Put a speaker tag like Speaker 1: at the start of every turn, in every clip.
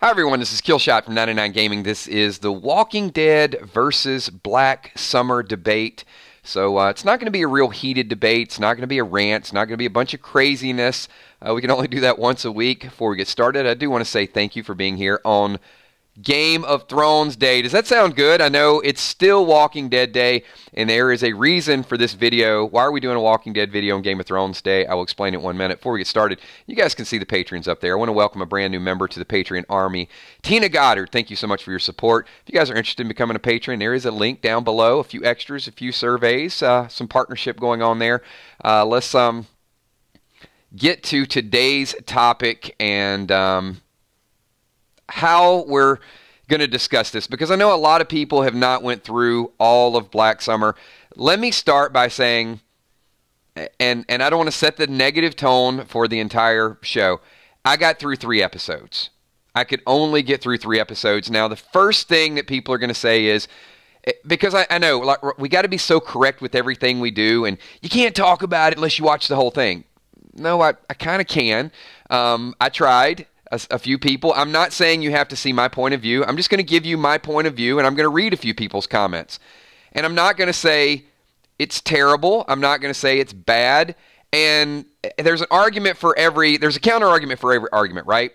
Speaker 1: Hi everyone, this is Killshot from 99 Gaming. This is the Walking Dead versus Black Summer debate. So it's not going to be a real heated debate. It's not going to be a rant. It's not going to be a bunch of craziness. We can only do that once a week before we get started. I do want to say thank you for being here on Game of Thrones Day. Does that sound good? I know it's still Walking Dead Day, and there is a reason for this video. Why are we doing a Walking Dead video on Game of Thrones Day? I will explain it in 1 minute. Before we get started, you guys can see the patrons up there. I want to welcome a brand new member to the Patreon army, Tina Goddard. Thank you so much for your support. If you guys are interested in becoming a patron, there is a link down below, a few extras, a few surveys, some partnership going on there. Let's get to today's topic and how we're going to discuss this, because I know a lot of people have not went through all of Black Summer. Let me start by saying, and I don't want to set the negative tone for the entire show, I got through 3 episodes. I could only get through 3 episodes. Now, the first thing that people are going to say is, because I know like, we got to be so correct with everything we do, and you can't talk about it unless you watch the whole thing. No, I kind of can. I tried. A few people. I'm not saying you have to see my point of view. I'm just going to give you my point of view, and I'm going to read a few people's comments. And I'm not going to say it's terrible. I'm not going to say it's bad. And there's an argument for there's a counter argument for every argument, right?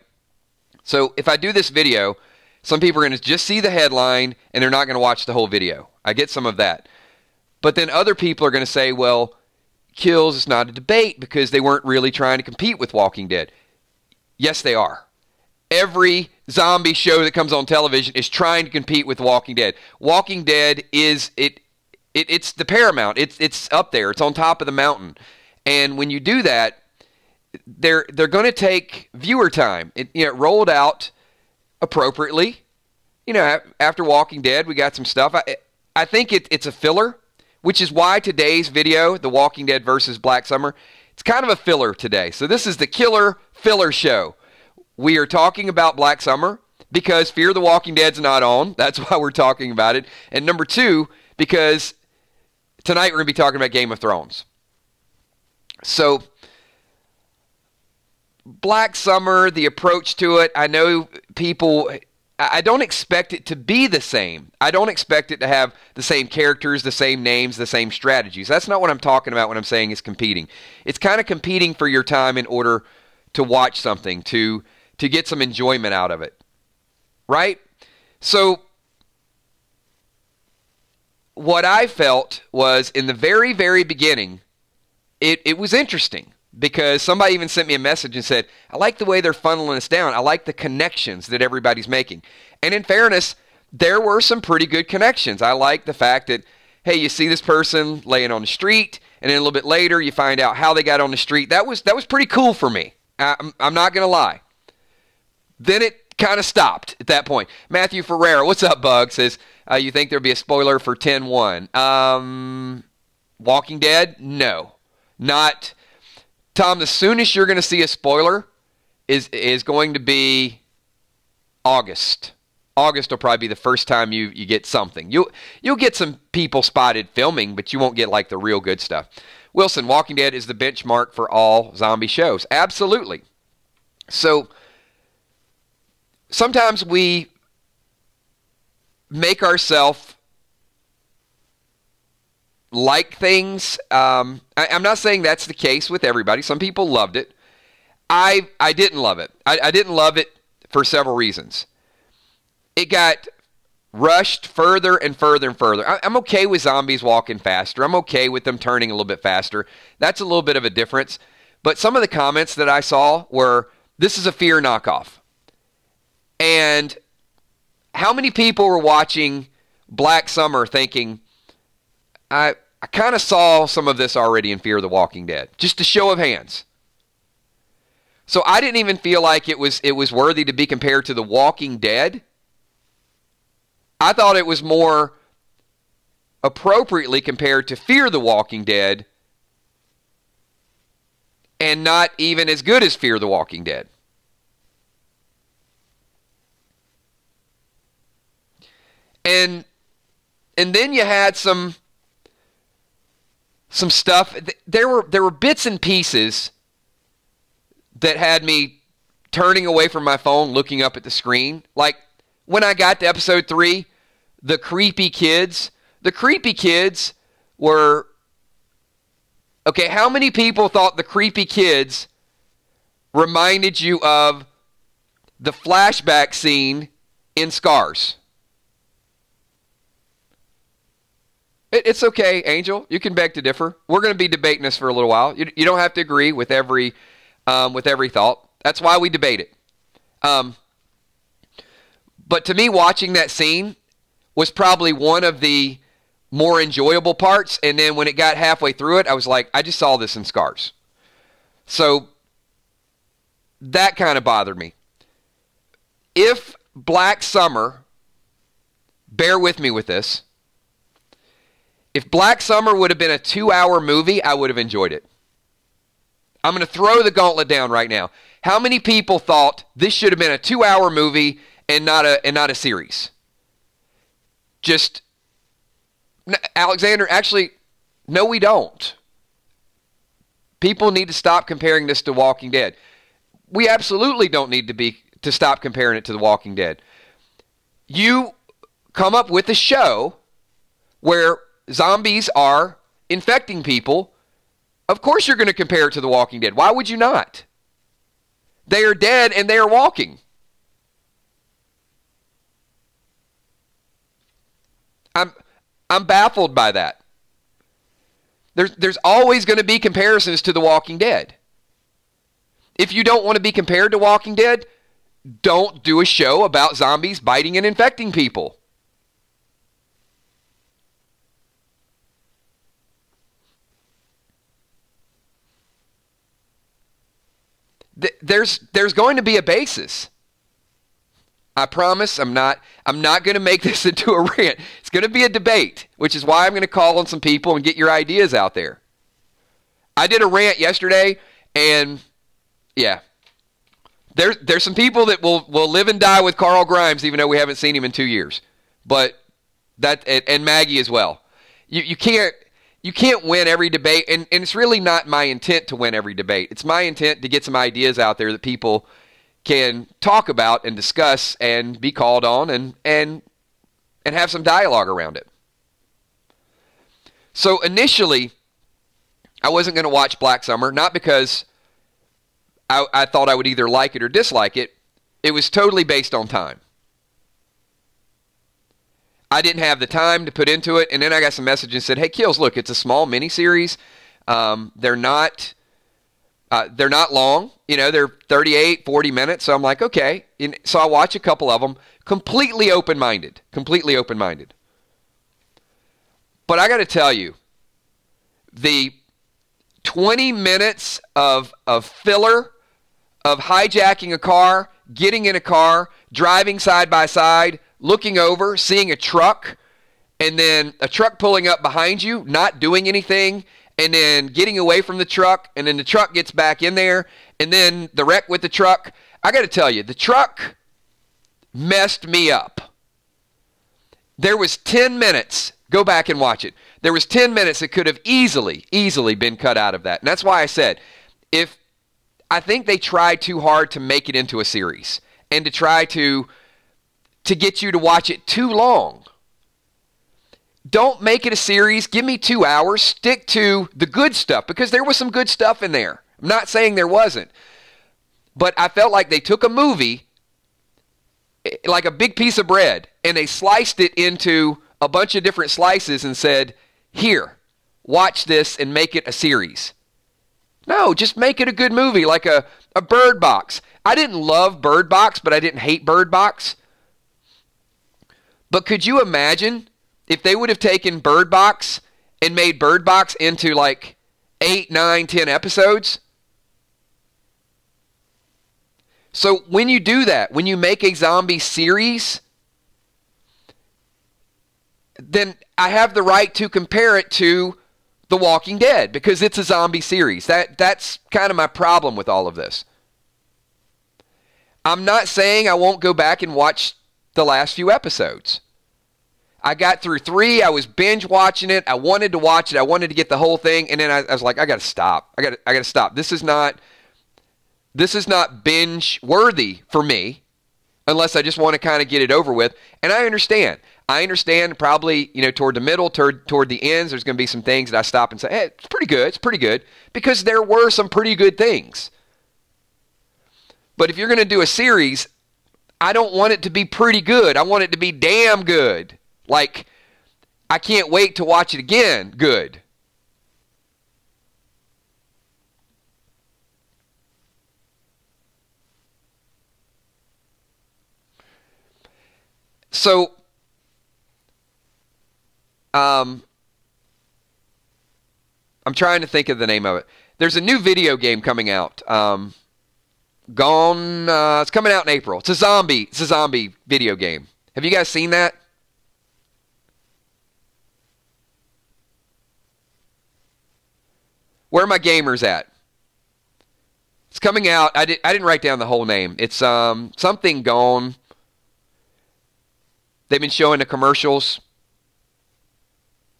Speaker 1: So if I do this video, some people are going to just see the headline, and they're not going to watch the whole video. I get some of that. But then other people are going to say, well, kills is not a debate because they weren't really trying to compete with Walking Dead. Yes, they are. Every zombie show that comes on television is trying to compete with Walking Dead. Walking Dead is it's the paramount. It's up there. It's on top of the mountain. And when you do that, they're going to take viewer time. It rolled out appropriately. You know, after Walking Dead, we got some stuff. I think it's a filler, which is why today's video, The Walking Dead versus Black Summer, it's kind of a filler today. So this is the killer filler show. We are talking about Black Summer because Fear the Walking Dead's not on. That's why we're talking about it. And number 2, because tonight we're going to be talking about Game of Thrones. So Black Summer, the approach to it, I know people, I don't expect it to be the same. I don't expect it to have the same characters, the same names, the same strategies. That's not what I'm talking about when I'm saying it's competing. It's kind of competing for your time in order to watch something, to get some enjoyment out of it, right? So what I felt was in the very, very beginning, it was interesting because somebody even sent me a message and said, I like the way they're funneling us down. I like the connections that everybody's making. And in fairness, there were some pretty good connections. I like the fact that, hey, you see this person laying on the street, and then a little bit later you find out how they got on the street. That was pretty cool for me. I'm not going to lie. Then it kind of stopped at that point. Matthew Ferreira, what's up, Bug? Says, you think there'll be a spoiler for 10-1? Walking Dead? No. Not. Tom, the soonest you're going to see a spoiler is going to be August. August will probably be the first time you get something. You'll get some people spotted filming, but you won't get like the real good stuff. Wilson, Walking Dead is the benchmark for all zombie shows. Absolutely. So sometimes we make ourselves like things. I'm not saying that's the case with everybody. Some people loved it. I didn't love it. I didn't love it for several reasons. It got rushed further and further and further. I'm okay with zombies walking faster. I'm okay with them turning a little bit faster. That's a little bit of a difference. But some of the comments that I saw were, this is a Fear knockoff. And how many people were watching Black Summer thinking, I kind of saw some of this already in Fear the Walking Dead? Just a show of hands. So I didn't even feel like it was worthy to be compared to The Walking Dead. I thought it was more appropriately compared to Fear the Walking Dead and not even as good as Fear the Walking Dead. And then you had some stuff. There were bits and pieces that had me turning away from my phone, looking up at the screen. Like when I got to episode 3, the creepy kids were, okay, how many people thought the creepy kids reminded you of the flashback scene in Scars? It's okay, Angel. You can beg to differ. We're going to be debating this for a little while. You don't have to agree with every thought. That's why we debate it. But to me, watching that scene was probably one of the more enjoyable parts. And then when it got halfway through it, I was like, I just saw this in Scars. So that kind of bothered me. If Black Summer, bear with me with this, if Black Summer would have been a 2-hour movie, I would have enjoyed it. I'm going to throw the gauntlet down right now. How many people thought this should have been a 2-hour movie and not a series? Just, Alexander, actually, no, we don't. People need to stop comparing this to Walking Dead. We absolutely don't need to stop comparing it to The Walking Dead. You come up with a show where zombies are infecting people. Of course you're going to compare it to The Walking Dead. Why would you not? They are dead and they are walking. I'm baffled by that. There's always going to be comparisons to The Walking Dead. If you don't want to be compared to Walking Dead, don't do a show about zombies biting and infecting people. There's going to be a basis. I promise I'm not going to make this into a rant. It's going to be a debate, which is why I'm going to call on some people and get your ideas out there. I did a rant yesterday, and yeah, there's some people that will live and die with Carl Grimes, even though we haven't seen him in 2 years. But that, and Maggie as well. You can't win every debate, and it's really not my intent to win every debate. It's my intent to get some ideas out there that people can talk about and discuss and be called on and have some dialogue around it. So initially, I wasn't going to watch Black Summer, not because I thought I would either like it or dislike it. It was totally based on time. I didn't have the time to put into it, and then I got some messages and said, hey, Kills, look, it's a small miniseries. They're not long. You know, they're 38, 40 minutes. So I'm like, okay. So I watch a couple of them, completely open-minded. But I got to tell you, the 20 minutes of filler, of hijacking a car, getting in a car, driving side by side, looking over, seeing a truck, and then a truck pulling up behind you, not doing anything, and then getting away from the truck, and then the truck gets back in there, and then the wreck with the truck. I got to tell you, the truck messed me up. There was 10 minutes. Go back and watch it. There was 10 minutes that could have easily been cut out of that. And that's why I said, I think they tried too hard to make it into a series and to try to get you to watch it too long. Don't make it a series. Give me 2 hours. Stick to the good stuff, because there was some good stuff in there. I'm not saying there wasn't. But I felt like they took a movie, like a big piece of bread, and they sliced it into a bunch of different slices and said, here, watch this and make it a series. No, just make it a good movie, like a Bird Box. I didn't love Bird Box, but I didn't hate Bird Box. But could you imagine if they would have taken Bird Box and made Bird Box into like 8, 9, 10 episodes? So when you do that, when you make a zombie series, then I have the right to compare it to The Walking Dead because it's a zombie series. That's kind of my problem with all of this. I'm not saying I won't go back and watch the last few episodes. I got through 3. I was binge watching it. I wanted to watch it. I wanted to get the whole thing. And then I was like, I got to stop. I got to stop. This is not This is not binge worthy for me unless I just want to kind of get it over with. And I understand. I understand probably, toward the middle, toward the ends, there's going to be some things that I stop and say, hey, it's pretty good. It's pretty good. Because there were some pretty good things. But if you're going to do a series, I don't want it to be pretty good. I want it to be damn good. Like, I can't wait to watch it again good. So, I'm trying to think of the name of it. There's a new video game coming out. It's coming out in April. It's a zombie video game. Have you guys seen that? Where are my gamers at? It's coming out. I didn't write down the whole name. It's something Gone. They've been showing the commercials.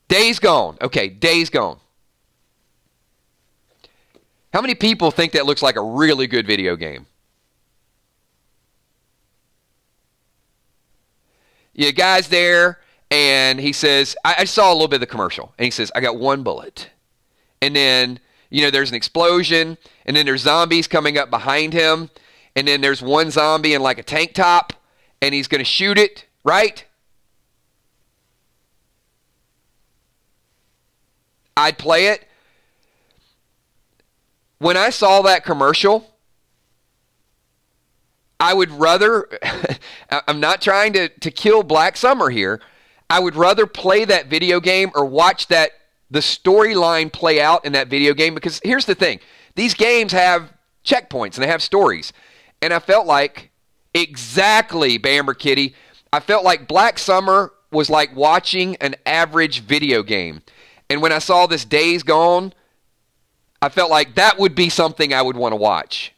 Speaker 1: Days Gone. Okay, Days Gone. How many people think that looks like a really good video game? Yeah, guy's there, and he says, I saw a little bit of the commercial, and he says, I got one bullet. And then, there's an explosion, and then there's zombies coming up behind him, and then there's one zombie in like a tank top, and he's going to shoot it, right? I'd play it. When I saw that commercial, I would rather, I'm not trying to kill Black Summer here, I would rather play that video game or watch the storyline play out in that video game, because here's the thing. These games have checkpoints and they have stories. And I felt like, exactly, Bamber Kitty, I felt like Black Summer was like watching an average video game. And when I saw this Days Gone, I felt like that would be something I would want to watch.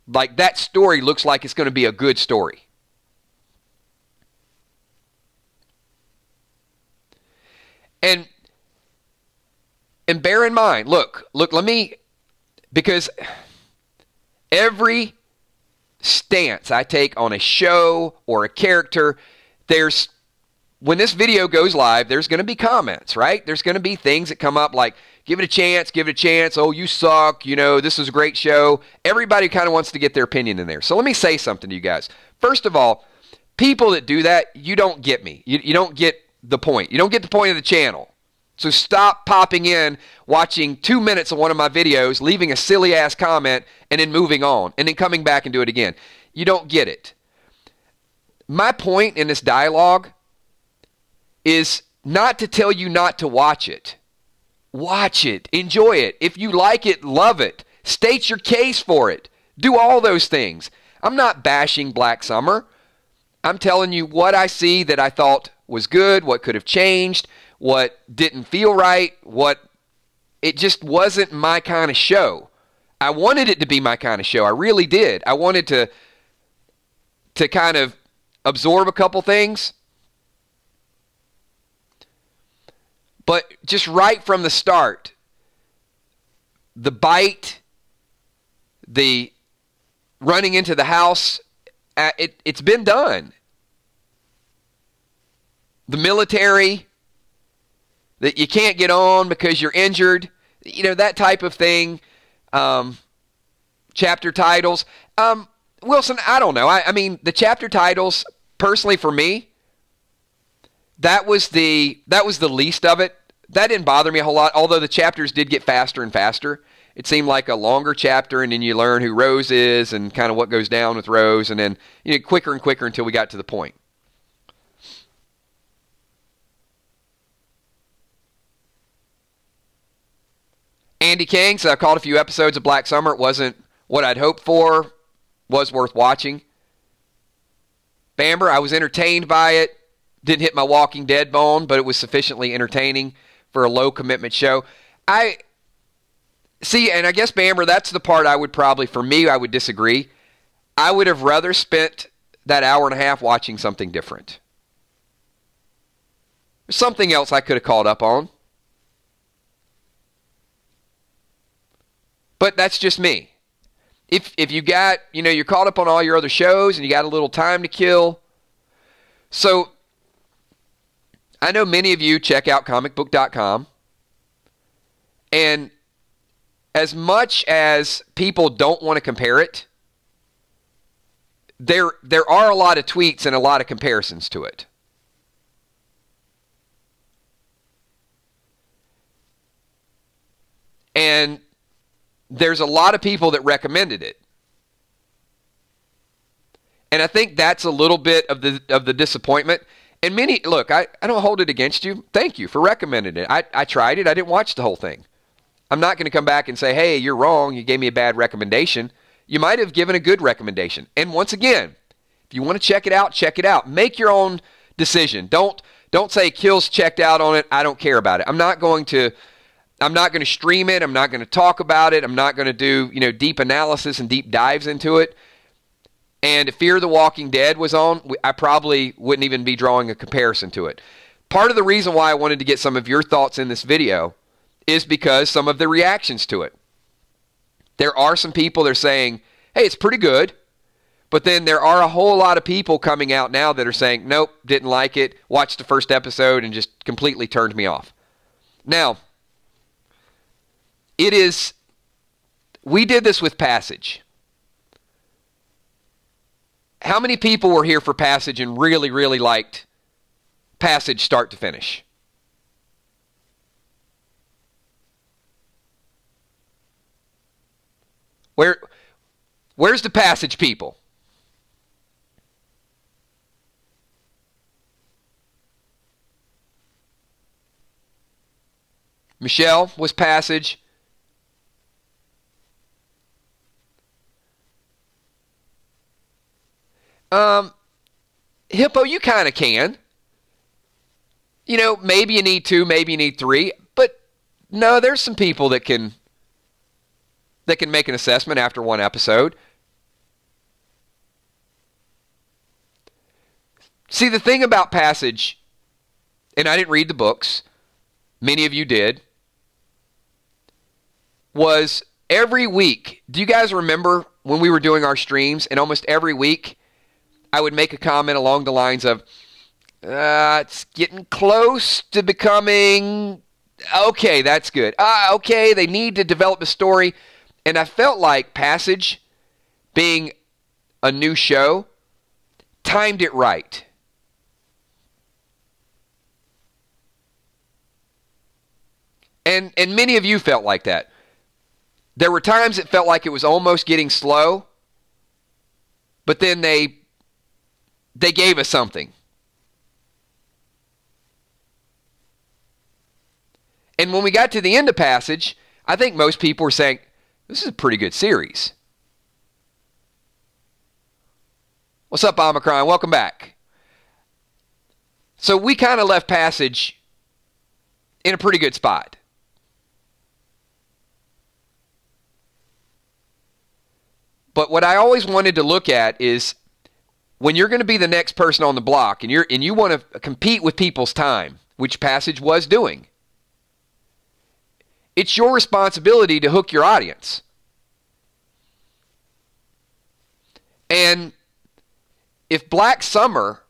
Speaker 1: Like, that story looks like it's going to be a good story. And bear in mind, look, because every stance I take on a show or a character, when this video goes live, there's going to be comments, right? There's going to be things that come up like, give it a chance. Oh, you suck. This is a great show. Everybody kind of wants to get their opinion in there. So let me say something to you guys. First of all, people that do that, you don't get me. You don't get the point. You don't get the point of the channel. So stop popping in, watching 2 minutes of one of my videos, leaving a silly-ass comment, and then moving on, and then coming back and do it again. You don't get it. My point in this dialogue is not to tell you not to watch it. Watch it. Enjoy it. If you like it, love it. State your case for it. Do all those things. I'm not bashing Black Summer. I'm telling you what I see that I thought was good, what could have changed, what didn't feel right, it just wasn't my kind of show. I wanted it to be my kind of show. I really did. I wanted to kind of absorb a couple things. But just right from the start, the bite, the running into the house, it's been done. The military, that you can't get on because you're injured, that type of thing. Chapter titles. Wilson, I don't know. I mean, the chapter titles, personally for me, that was the least of it. That didn't bother me a whole lot, although the chapters did get faster and faster. It seemed like a longer chapter, and then you learn who Rose is and kind of what goes down with Rose, and then quicker and quicker until we got to the point. Andy King, so I caught a few episodes of Black Summer. It wasn't what I'd hoped for. Was worth watching. Bamber, I was entertained by it. Didn't hit my Walking Dead bone, but it was sufficiently entertaining for a low-commitment show. I guess, Bamber, that's the part I would probably, for me, I would disagree. I would have rather spent that hour and a half watching something different. There's something else I could have caught up on. But that's just me. if you got, you're caught up on all your other shows and you got a little time to kill. So I know many of you check out comicbook.com, and as much as people don't want to compare it, there are a lot of tweets and a lot of comparisons to it. And there's a lot of people that recommended it. And I think that's a little bit of the disappointment. And look, I don't hold it against you. Thank you for recommending it. I tried it. I didn't watch the whole thing. I'm not going to come back and say, hey, you're wrong. You gave me a bad recommendation. You might have given a good recommendation. And once again, if you want to check it out, check it out. Make your own decision. Don't say Kill's checked out on it. I don't care about it. I'm not going to stream it. I'm not going to talk about it. I'm not going to do, deep analysis and deep dives into it. And if Fear the Walking Dead was on, I probably wouldn't even be drawing a comparison to it. Part of the reason why I wanted to get some of your thoughts in this video is because some of the reactions to it. There are some people that are saying, hey, it's pretty good. But then there are a whole lot of people coming out now that are saying, nope, didn't like it, watched the first episode and just completely turned me off. Now, we did this with Passage. How many people were here for Passage and really, really liked Passage start to finish? Where's the Passage people? Michelle was Passage. Hippo, you kind of can. Maybe you need 2, maybe you need 3. But no, there's some people that can make an assessment after one episode. See, the thing about Passage, and I didn't read the books, many of you did, was every week. Do you guys remember when we were doing our streams, and almost every week I would make a comment along the lines of, it's getting close to becoming, okay, that's good. Okay, they need to develop a story. And I felt like Passage, being a new show, timed it right. And many of you felt like that. There were times it felt like it was almost getting slow, but then they gave us something. And when we got to the end of Passage, I think most people were saying, this is a pretty good series. What's up, Omicron? Welcome back. So we kind of left Passage in a pretty good spot. But what I always wanted to look at is when you're going to be the next person on the block and you want to compete with people's time, which Passage was doing, it's your responsibility to hook your audience. And if Black Summer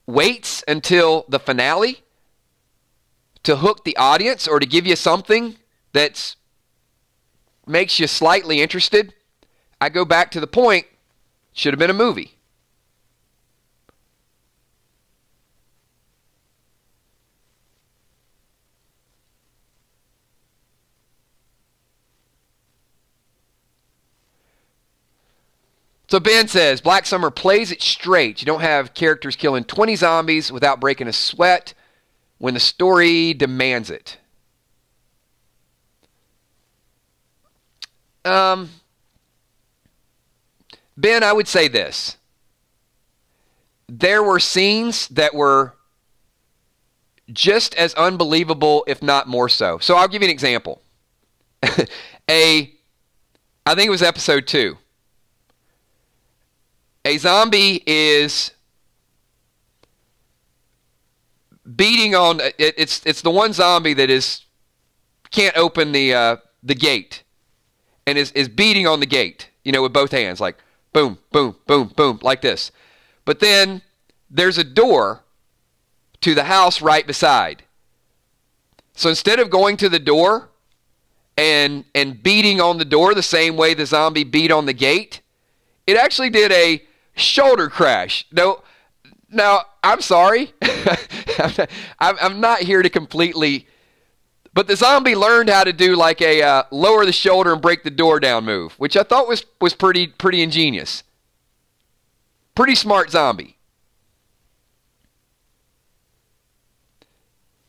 Speaker 1: waits until the finale to hook the audience or to give you something that makes you slightly interested, I go back to the point, should have been a movie. So Ben says, Black Summer plays it straight. You don't have characters killing 20 zombies without breaking a sweat when the story demands it. Ben, I would say this. There were scenes that were just as unbelievable, if not more so. So I'll give you an example. I think it was episode 2. A zombie is beating on, it's the one zombie that can't open the gate and is beating on the gate. with both hands, like boom, boom, boom, boom, like this. But then there's a door to the house right beside. So instead of going to the door and beating on the door the same way the zombie beat on the gate, it actually did a shoulder crash. No, now I'm sorry. I'm not here to completely, but the zombie learned how to do like a lower the shoulder and break the door down move, which I thought was pretty ingenious. Pretty smart zombie.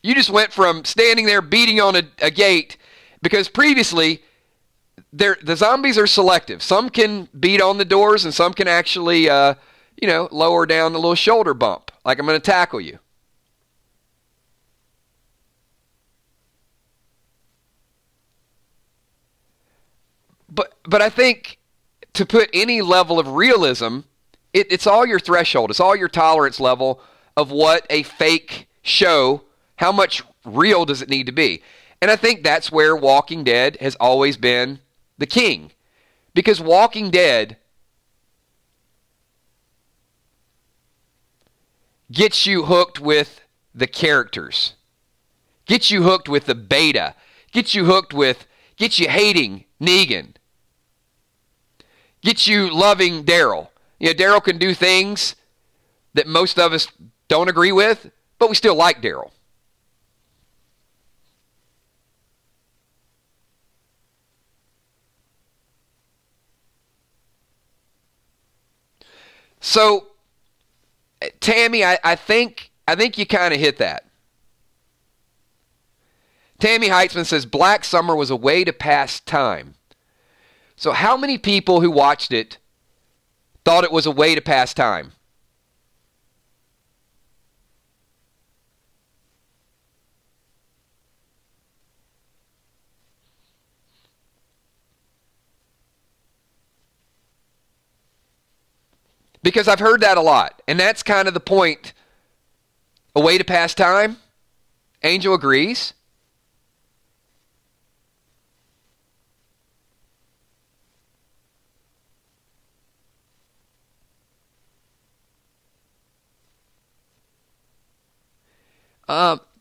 Speaker 1: You just went from standing there beating on a gate, because previously the zombies are selective. Some can beat on the doors and some can actually lower down the little shoulder bump, like I'm going to tackle you. But I think to put any level of realism, it's all your threshold. It's all your tolerance level of what a fake show, how much real does it need to be. And I think that's where Walking Dead has always been the king. Because Walking Dead gets you hooked with the characters. Gets you hooked with the beta. Gets you hating Negan. Gets you loving Daryl. Daryl can do things that most of us don't agree with, but we still like Daryl. So, Tammy, I think you kind of hit that. Tammy Heitzman says Black Summer was a way to pass time. So how many people who watched it thought it was a way to pass time? Because I've heard that a lot. And that's kind of the point. A way to pass time? Angel agrees.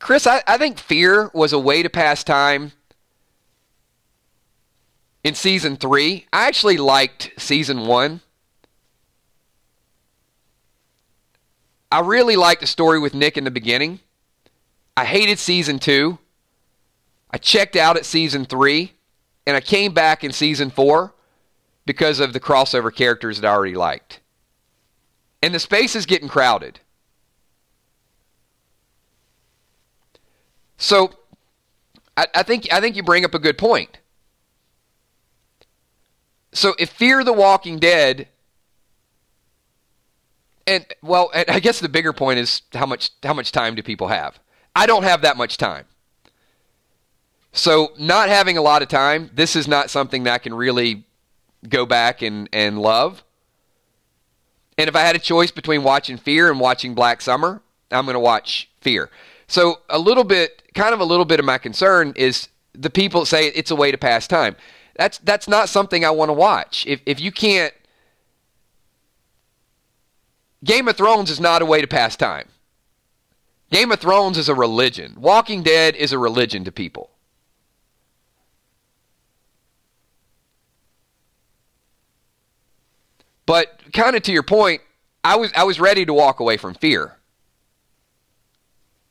Speaker 1: Chris, I think Fear was a way to pass time in Season 3. I actually liked Season 1. I really liked the story with Nick in the beginning. I hated Season 2. I checked out at Season 3. And I came back in Season 4 because of the crossover characters that I already liked. And the space is getting crowded. So, I think you bring up a good point. So, if Fear the Walking Dead, and I guess the bigger point is how much time do people have? I don't have that much time. So, not having a lot of time, this is not something that I can really go back and love. And if I had a choice between watching Fear and watching Black Summer, I'm going to watch Fear. So a little bit of my concern is the people that say it's a way to pass time. That's not something I want to watch. If you can't, Game of Thrones is not a way to pass time. Game of Thrones is a religion. Walking Dead is a religion to people. But kind of to your point, I was ready to walk away from Fear.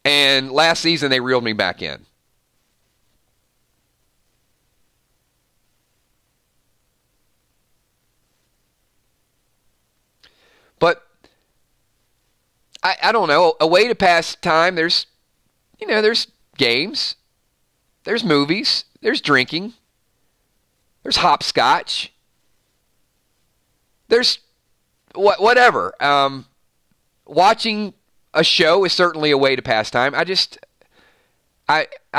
Speaker 1: And last season, they reeled me back in. But I don't know. A way to pass time, there's games. There's movies. There's drinking. There's hopscotch. There's whatever. Watching a show is certainly a way to pass time. I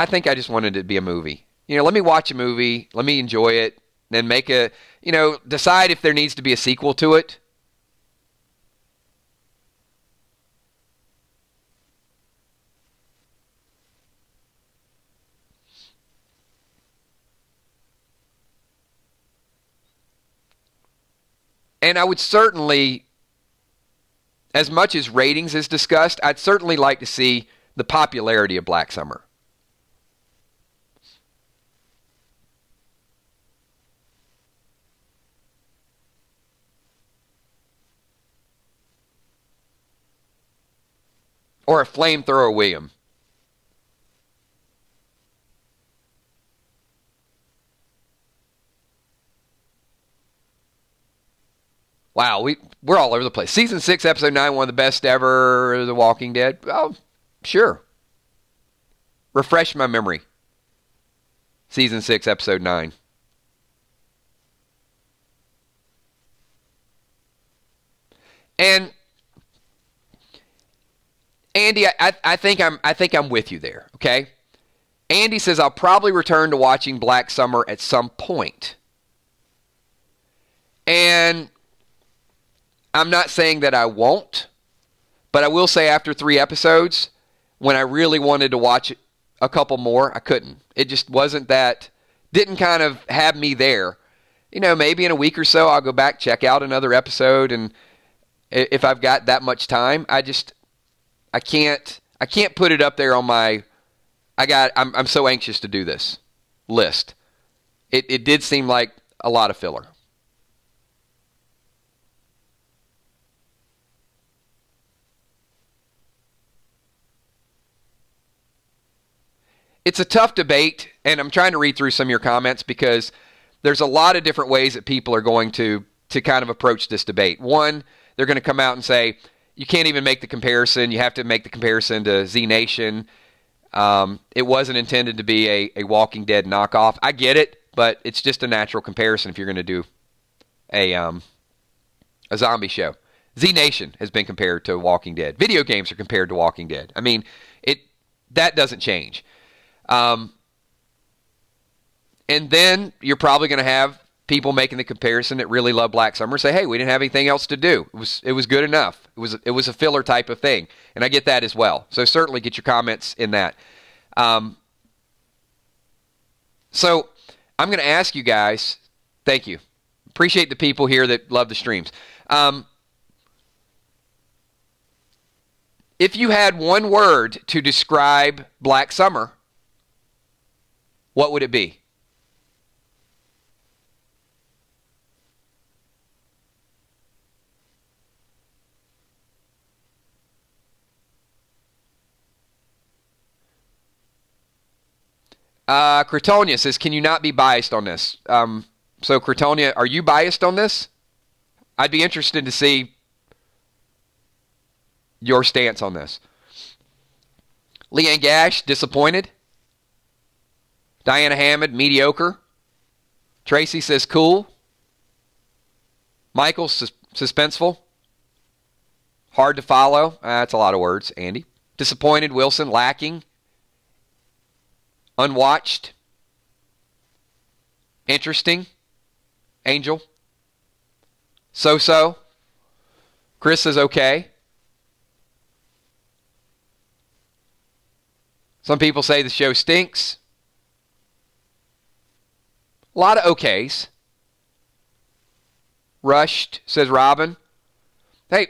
Speaker 1: think I just wanted it to be a movie. Let me watch a movie. Let me enjoy it. Then decide if there needs to be a sequel to it. And I would certainly, as much as ratings is discussed, I'd certainly like to see the popularity of Black Summer. Or a flamethrower William. Wow, we're all over the place. Season 6, Episode 9, one of the best ever, The Walking Dead. Oh, sure. Refresh my memory. Season 6, Episode 9. And Andy, I think I'm with you there, okay? Andy says I'll probably return to watching Black Summer at some point. And I'm not saying that I won't, but I will say after 3 episodes, when I really wanted to watch a couple more, I couldn't. It just wasn't that, didn't kind of have me there. You know, maybe in a week or so, I'll go back, check out another episode, and if I've got that much time, I can't put it up there on my, I'm so anxious to do this list. It did seem like a lot of filler. It's a tough debate, and I'm trying to read through some of your comments because there's a lot of different ways that people are going to kind of approach this debate. One, they're going to come out and say, you can't even make the comparison. You have to make the comparison to Z Nation. It wasn't intended to be a Walking Dead knockoff. I get it, but it's just a natural comparison if you're going to do a zombie show. Z Nation has been compared to Walking Dead. Video games are compared to Walking Dead. I mean, that doesn't change. And then you're probably going to have people making the comparison that really love Black Summer say, hey, we didn't have anything else to do. It was good enough. It was a filler type of thing. And I get that as well. So certainly get your comments in that. So I'm going to ask you guys, thank you. Appreciate the people here that love the streams. If you had one word to describe Black Summer, what would it be? Cretonia says, can you not be biased on this? So, Cretonia, are you biased on this? I'd be interested to see your stance on this. Leanne Gash, disappointed. Diana Hammond, mediocre. Tracy says, cool. Michael, suspenseful. Hard to follow. That's a lot of words, Andy. Disappointed. Wilson, lacking. Unwatched. Interesting. Angel. So-so. Chris says okay. Some people say the show stinks. A lot of okays. Rushed, says Robin. Hey,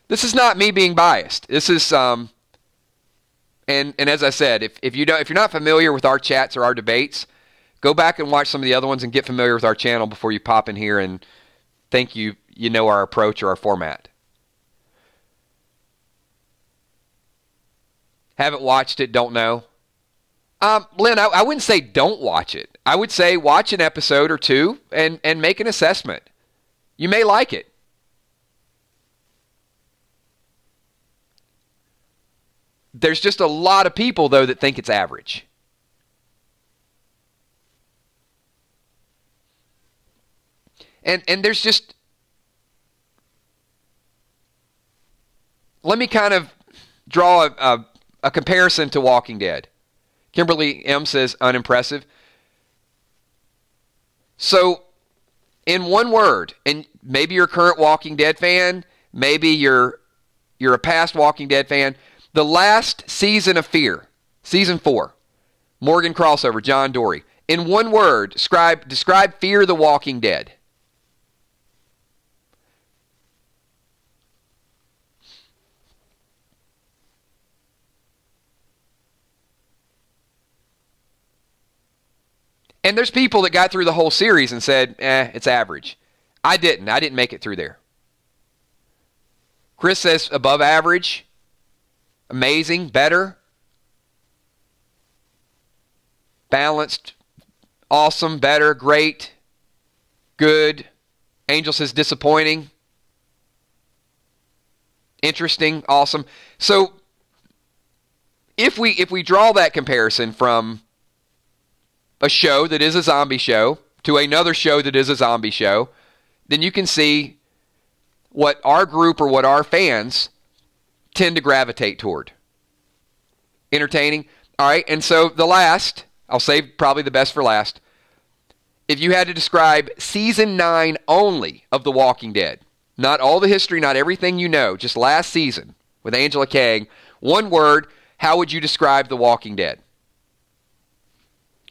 Speaker 1: this is not me being biased. This is and as I said, if you're not familiar with our chats or our debates, go back and watch some of the other ones and get familiar with our channel before you pop in here and think you know our approach or our format. Haven't watched it, don't know. Lynn, I wouldn't say don't watch it. I would say watch an episode or two and make an assessment. You may like it. There's just a lot of people, though, that think it's average. And there's just... Let me kind of draw a comparison to Walking Dead. Kimberly M. says, unimpressive. So, in one word, and maybe you're a current Walking Dead fan, maybe you're a past Walking Dead fan, the last season of Fear, season 4, Morgan crossover, John Dory. In one word, describe Fear the Walking Dead. And there's people that got through the whole series and said, it's average. I didn't. I didn't make it through there. Chris says above average, amazing, better, balanced, awesome, better, great, good. Angel says disappointing, interesting, awesome. So if we draw that comparison from a show that is a zombie show to another show that is a zombie show, then you can see what our group or what our fans tend to gravitate toward. Entertaining. All right, and so the last, I'll save probably the best for last. If you had to describe season 9 only of The Walking Dead, not all the history, not everything you know, just last season with Angela Kang, one word, how would you describe The Walking Dead?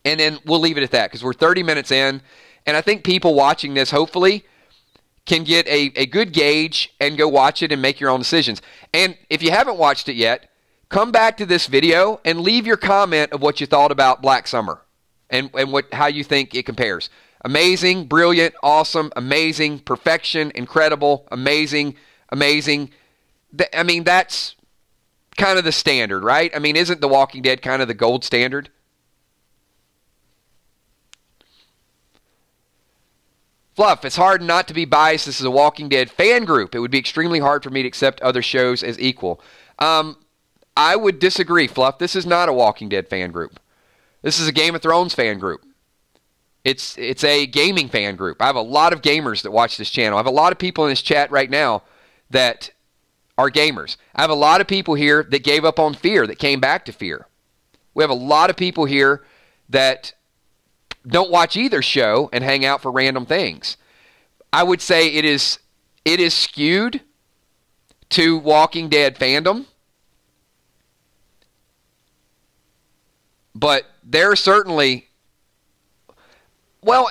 Speaker 1: And then we'll leave it at that because we're 30 minutes in, and I think people watching this hopefully can get a good gauge and go watch it and make your own decisions. And if you haven't watched it yet, come back to this video and leave your comment of what you thought about Black Summer and how you think it compares. Amazing, brilliant, awesome, amazing, perfection, incredible, amazing, amazing. I mean, that's kind of the standard, right? I mean, isn't The Walking Dead kind of the gold standard? Fluff, it's hard not to be biased. This is a Walking Dead fan group. It would be extremely hard for me to accept other shows as equal. I would disagree, Fluff. This is not a Walking Dead fan group. This is a Game of Thrones fan group. It's a gaming fan group. I have a lot of gamers that watch this channel. I have a lot of people in this chat right now that are gamers. I have a lot of people here that gave up on Fear, that came back to Fear. We have a lot of people here that don't watch either show and hang out for random things. I would say it is skewed to Walking Dead fandom. But there are certainly, well,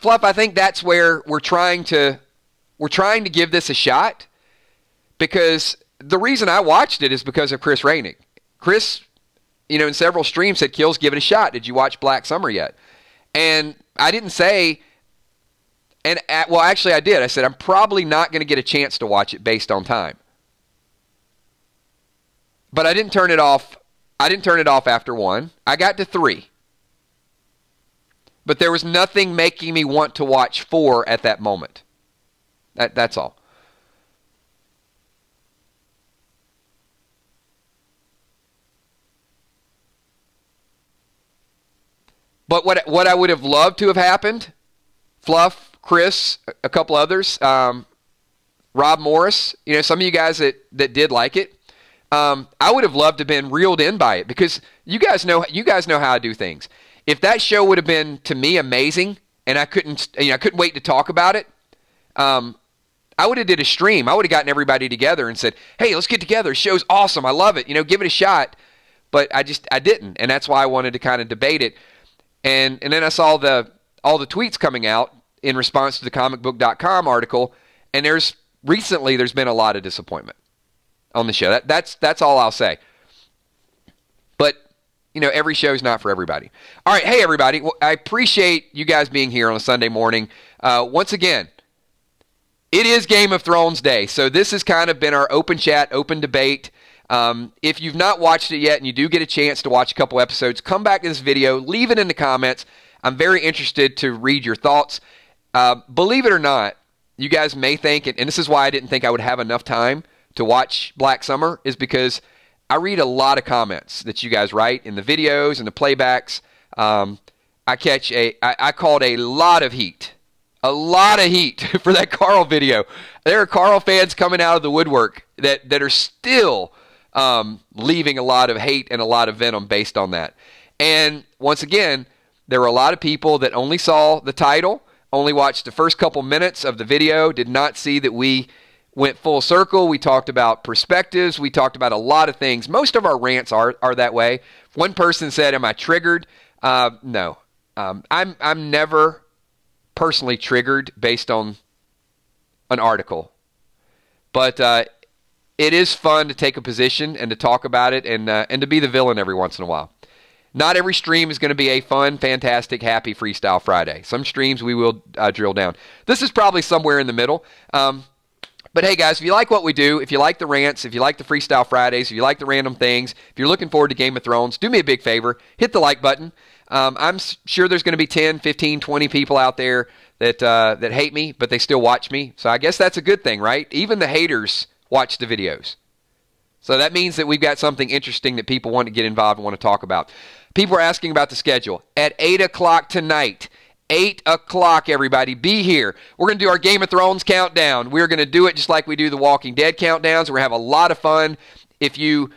Speaker 1: Fluff, I think that's where we're trying to give this a shot, because the reason I watched it is because of Chris Rainick. Chris, in several streams said, Kills, give it a shot. Did you watch Black Summer yet? And I didn't say, well, actually I did. I said, I'm probably not going to get a chance to watch it based on time. But I didn't turn it off. I didn't turn it off after 1. I got to 3. But there was nothing making me want to watch 4 at that moment. That's all. But what I would have loved to have happened, Fluff, Chris, a couple others, Rob Morris, some of you guys that did like it, I would have loved to have been reeled in by it, because you guys know how I do things. If that show would have been, to me, amazing, and I couldn't wait to talk about it, I would have did a stream. I would have gotten everybody together and said, hey, let's get together. The show's awesome. I love it. Give it a shot. But I didn't, and that's why I wanted to kind of debate it. And then I saw all the tweets coming out in response to the comicbook.com article, and there's been a lot of disappointment on the show. That's all I'll say. But, every show is not for everybody. All right, hey, everybody. Well, I appreciate you guys being here on a Sunday morning. Once again, it is Game of Thrones Day, so this has kind of been our open chat, open debate. If you've not watched it yet and you do get a chance to watch a couple episodes, come back to this video, leave it in the comments. I'm very interested to read your thoughts. Believe it or not, you guys may think, and this is why I didn't think I would have enough time to watch Black Summer, is because I read a lot of comments that you guys write in the videos and the playbacks. I called a lot of heat for that Carl video. There are Carl fans coming out of the woodwork that are still leaving a lot of hate and a lot of venom based on that. And once again, there were a lot of people that only saw the title, only watched the first couple minutes of the video, did not see that we went full circle. We talked about perspectives. We talked about a lot of things. Most of our rants are that way. One person said, am I triggered? No. I'm never personally triggered based on an article. But it is fun to take a position and to talk about it and to be the villain every once in a while. Not every stream is going to be a fun, fantastic, happy Freestyle Friday. Some streams we will drill down. This is probably somewhere in the middle. But hey, guys, if you like what we do, if you like the rants, if you like the Freestyle Fridays, if you like the random things, if you're looking forward to Game of Thrones, do me a big favor. Hit the like button. I'm sure there's going to be 10, 15, 20 people out there that hate me, but they still watch me. So I guess that's a good thing, right? Even the haters watch the videos. So that means that we've got something interesting that people want to get involved and want to talk about. People are asking about the schedule. At 8 o'clock tonight, 8 o'clock, everybody, be here. We're going to do our Game of Thrones countdown. We're going to do it just like we do the Walking Dead countdowns. We're going to have a lot of fun. If you,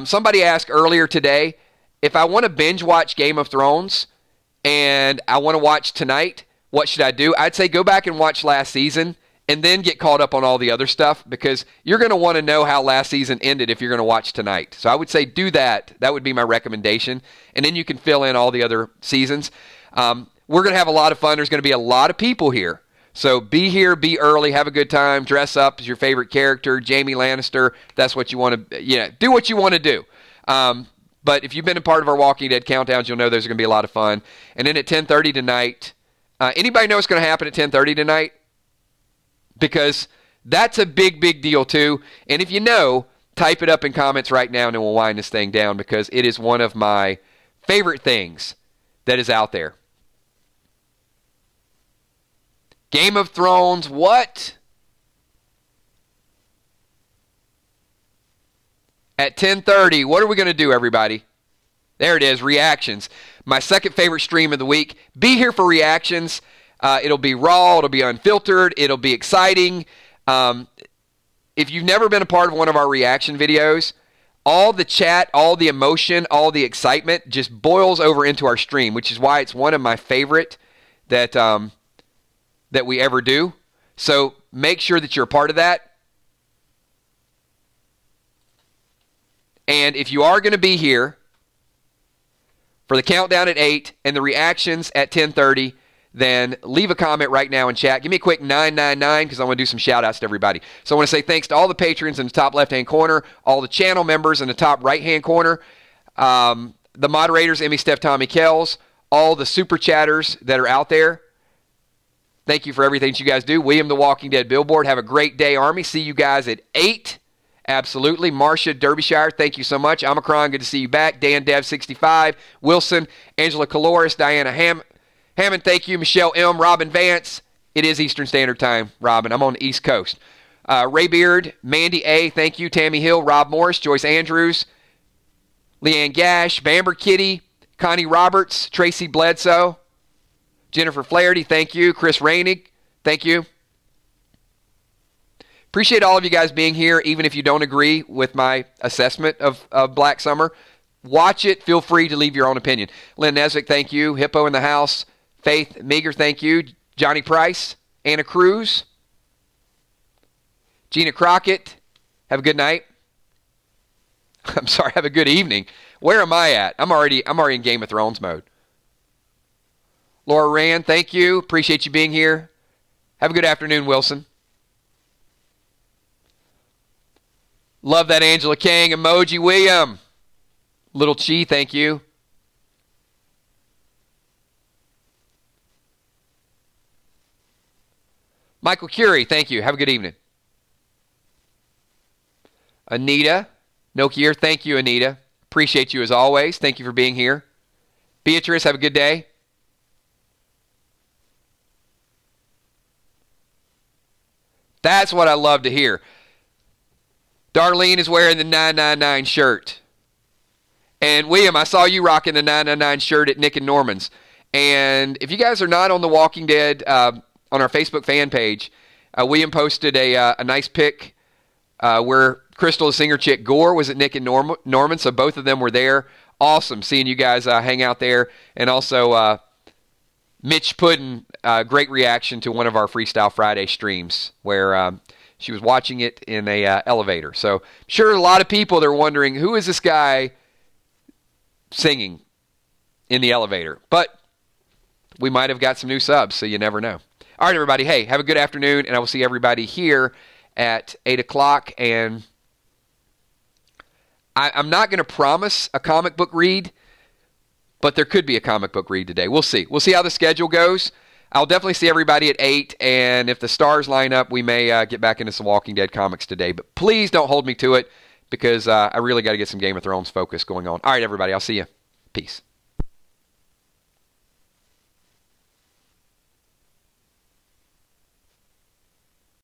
Speaker 1: somebody asked earlier today, if I want to binge watch Game of Thrones and I want to watch tonight, what should I do? I'd say go back and watch last season and then get caught up on all the other stuff, because you're going to want to know how last season ended if you're going to watch tonight. So I would say do that. That would be my recommendation. And then you can fill in all the other seasons. We're going to have a lot of fun. There's going to be a lot of people here. So be here, be early, have a good time, dress up as your favorite character, Jaime Lannister. That's what you want to, do what you want to do. But if you've been a part of our Walking Dead countdowns, you'll know there's going to be a lot of fun. And then at 10:30 tonight, anybody know what's going to happen at 10:30 tonight? Because that's a big, big deal too. And if you know, type it up in comments right now and then we'll wind this thing down, because it is one of my favorite things that is out there. Game of Thrones, what? At 10:30, what are we going to do, everybody? There it is, reactions. My second favorite stream of the week. Be here for reactions. It'll be raw, it'll be unfiltered, it'll be exciting. If you've never been a part of one of our reaction videos, all the chat, all the emotion, all the excitement just boils over into our stream, which is why it's one of my favorite that we ever do. So make sure that you're a part of that. And if you are going to be here for the countdown at 8 and the reactions at 10:30, then leave a comment right now in chat. Give me a quick 999 because I want to do some shout-outs to everybody. So I want to say thanks to all the patrons in the top left-hand corner, all the channel members in the top right-hand corner, the moderators, Emmy, Steph, Tommy, Kells, all the super chatters that are out there. Thank you for everything that you guys do. William the Walking Dead Billboard, have a great day, Army. See you guys at 8. Absolutely. Marcia, Derbyshire, thank you so much. Omicron, good to see you back. Dan Dev, 65. Wilson, Angela Caloris, Diana Hammond, thank you. Michelle M. Robin Vance. It is Eastern Standard Time, Robin. I'm on the East Coast. Ray Beard, Mandy A. Thank you. Tammy Hill, Rob Morris, Joyce Andrews, Leanne Gash, Bamber Kitty, Connie Roberts, Tracy Bledsoe, Jennifer Flaherty, thank you. Chris Rainig, thank you. Appreciate all of you guys being here, even if you don't agree with my assessment of Black Summer. Watch it. Feel free to leave your own opinion. Lynn Nesbitt, thank you. Hippo in the house. Faith Meager, thank you. Johnny Price. Anna Cruz. Gina Crockett, have a good night. I'm sorry, have a good evening. Where am I at? I'm already in Game of Thrones mode. Laura Rand, thank you. Appreciate you being here. Have a good afternoon, Wilson. Love that Angela Kang emoji. William. Little Chi, thank you. Michael Curie, thank you. Have a good evening. Anita Nokier, thank you, Anita. Appreciate you as always. Thank you for being here. Beatrice, have a good day. That's what I love to hear. Darlene is wearing the 999 shirt. And William, I saw you rocking the 999 shirt at Nick and Norman's. And if you guys are not on The Walking Dead, on our Facebook fan page, William posted a nice pic where Crystal, the singer chick, Gore, was at Nick and Norman, so both of them were there. Awesome seeing you guys hang out there. And also Mitch Puddin, great reaction to one of our Freestyle Friday streams where she was watching it in a elevator. So I'm sure a lot of people, they're wondering, who is this guy singing in the elevator? But we might have got some new subs, so you never know. All right, everybody. Hey, have a good afternoon, and I will see everybody here at 8 o'clock. And I'm not going to promise a comic book read, but there could be a comic book read today. We'll see. We'll see how the schedule goes. I'll definitely see everybody at 8, and if the stars line up, we may get back into some Walking Dead comics today. But please don't hold me to it, because I really got to get some Game of Thrones focus going on. All right, everybody, I'll see you. Peace.